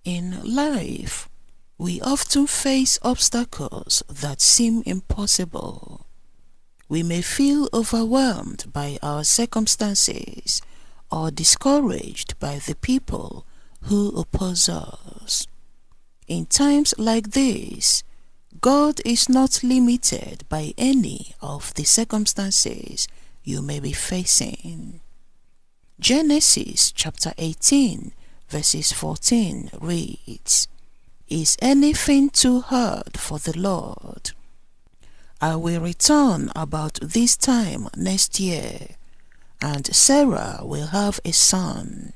In life, we often face obstacles that seem impossible. We may feel overwhelmed by our circumstances or discouraged by the people who oppose us. In times like this, God is not limited by any of the circumstances you may be facing. Genesis chapter 18 verses 14 reads, "Is anything too hard for the Lord? I will return about this time next year, and Sarah will have a son.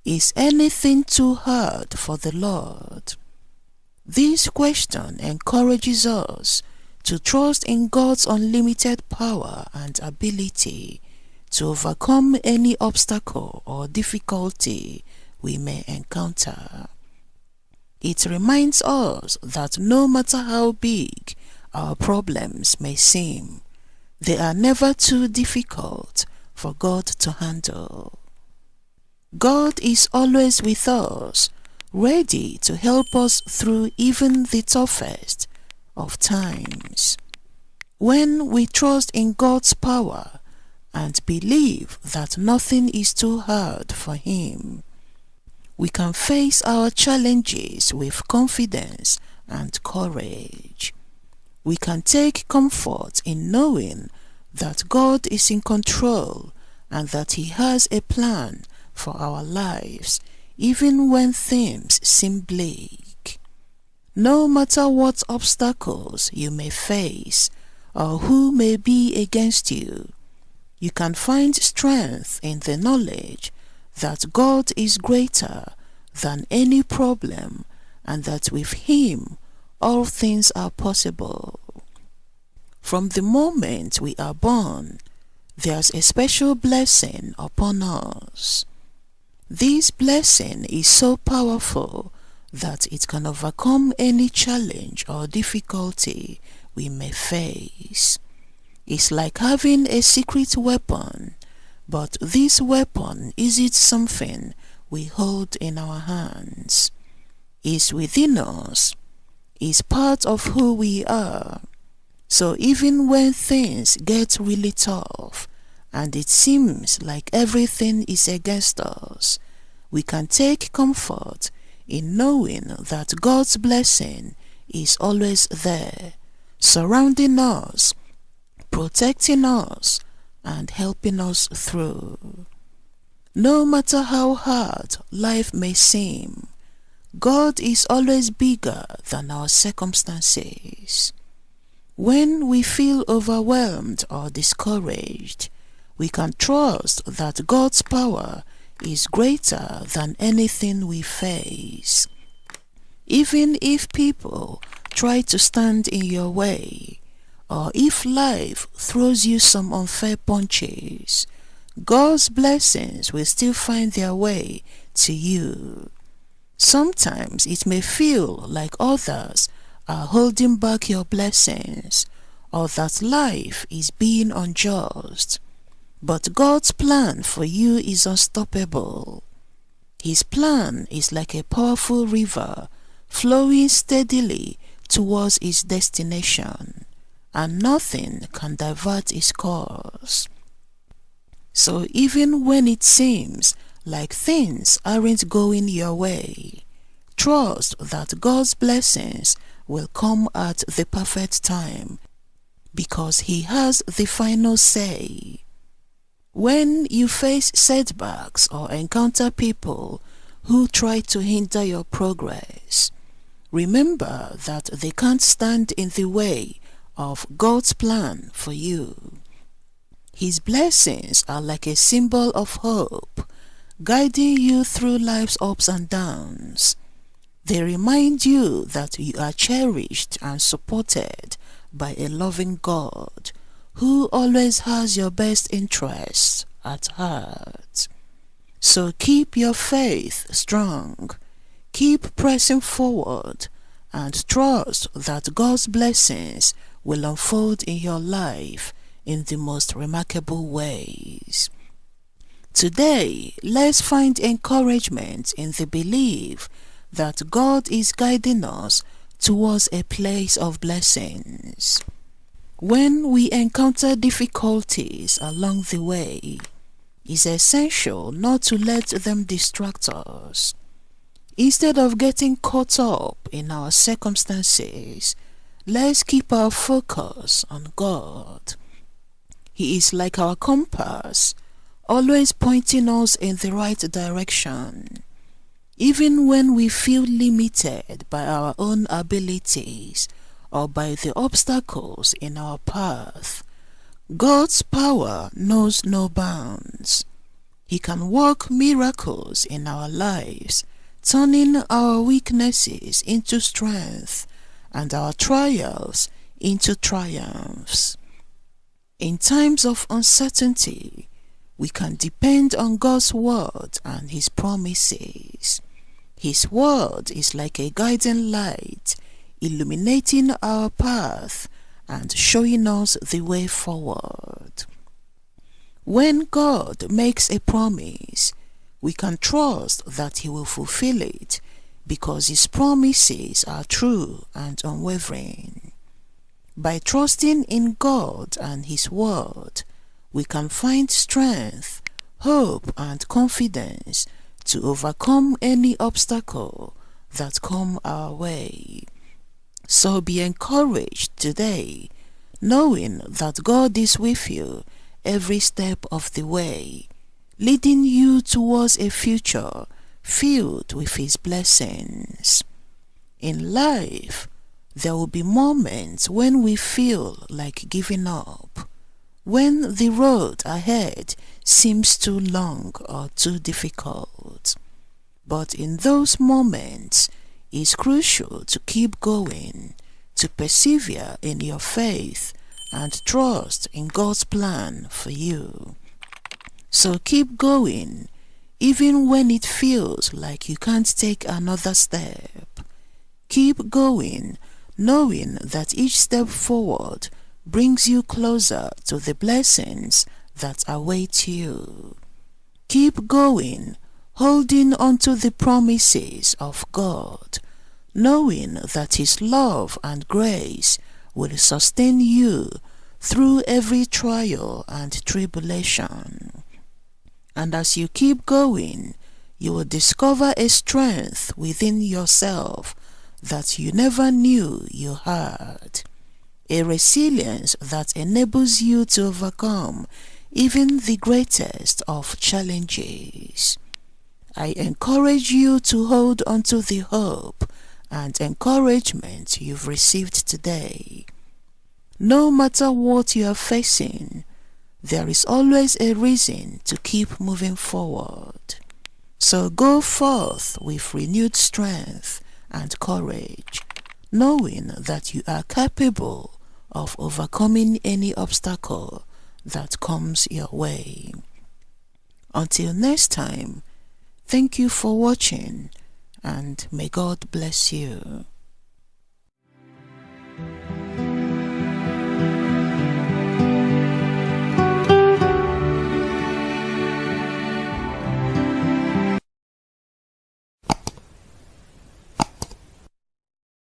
Is anything too hard for the Lord?" This question encourages us to trust in God's unlimited power and ability to overcome any obstacle or difficulty we may encounter. It reminds us that no matter how big our problems may seem, they are never too difficult for God to handle. God is always with us, ready to help us through even the toughest of times. When we trust in God's power and believe that nothing is too hard for Him, we can face our challenges with confidence and courage. We can take comfort in knowing that God is in control and that He has a plan for our lives, even when things seem bleak. No matter what obstacles you may face or who may be against you, you can find strength in the knowledge that God is greater than any problem and that with Him all things are possible. From the moment we are born, there's a special blessing upon us. This blessing is so powerful that it can overcome any challenge or difficulty we may face. It's like having a secret weapon, but this weapon isn't something we hold in our hands. It's within us. It's part of who we are. So even when things get really tough and it seems like everything is against us, we can take comfort in knowing that God's blessing is always there, surrounding us, protecting us, and helping us through. No matter how hard life may seem, God is always bigger than our circumstances. When we feel overwhelmed or discouraged, we can trust that God's power is greater than anything we face. Even if people try to stand in your way, or if life throws you some unfair punches, God's blessings will still find their way to you. Sometimes it may feel like others are holding back your blessings, or that life is being unjust. But God's plan for you is unstoppable. His plan is like a powerful river flowing steadily towards its destination, and nothing can divert its course. So even when it seems like things aren't going your way, trust that God's blessings will come at the perfect time, because He has the final say. When you face setbacks or encounter people who try to hinder your progress, remember that they can't stand in the way of God's plan for you. His blessings are like a symbol of hope, guiding you through life's ups and downs. They remind you that you are cherished and supported by a loving God who always has your best interests at heart. So keep your faith strong, keep pressing forward, and trust that God's blessings will unfold in your life in the most remarkable ways. Today, let's find encouragement in the belief that God is guiding us towards a place of blessings. When we encounter difficulties along the way, it's essential not to let them distract us. Instead of getting caught up in our circumstances, let's keep our focus on God. He is like our compass, always pointing us in the right direction. Even when we feel limited by our own abilities or by the obstacles in our path, God's power knows no bounds. He can work miracles in our lives, turning our weaknesses into strength and our trials into triumphs. In times of uncertainty, we can depend on God's word and His promises. His word is like a guiding light, illuminating our path and showing us the way forward. When God makes a promise, we can trust that He will fulfill it because His promises are true and unwavering. By trusting in God and His word, we can find strength, hope, and confidence to overcome any obstacle that come our way. So be encouraged today, knowing that God is with you every step of the way, leading you towards a future filled with His blessings. In life, there will be moments when we feel like giving up, when the road ahead seems too long or too difficult. But in those moments, it's crucial to keep going, to persevere in your faith and trust in God's plan for you. So keep going, even when it feels like you can't take another step. Keep going, knowing that each step forward brings you closer to the blessings that await you. Keep going, holding on to the promises of God, knowing that His love and grace will sustain you through every trial and tribulation. And as you keep going, you will discover a strength within yourself that you never knew you had. A resilience that enables you to overcome even the greatest of challenges. I encourage you to hold on to the hope and encouragement you've received today. No matter what you are facing, there is always a reason to keep moving forward. So go forth with renewed strength and courage, knowing that you are capable of overcoming any obstacle that comes your way. Until next time, thank you for watching, and may God bless you.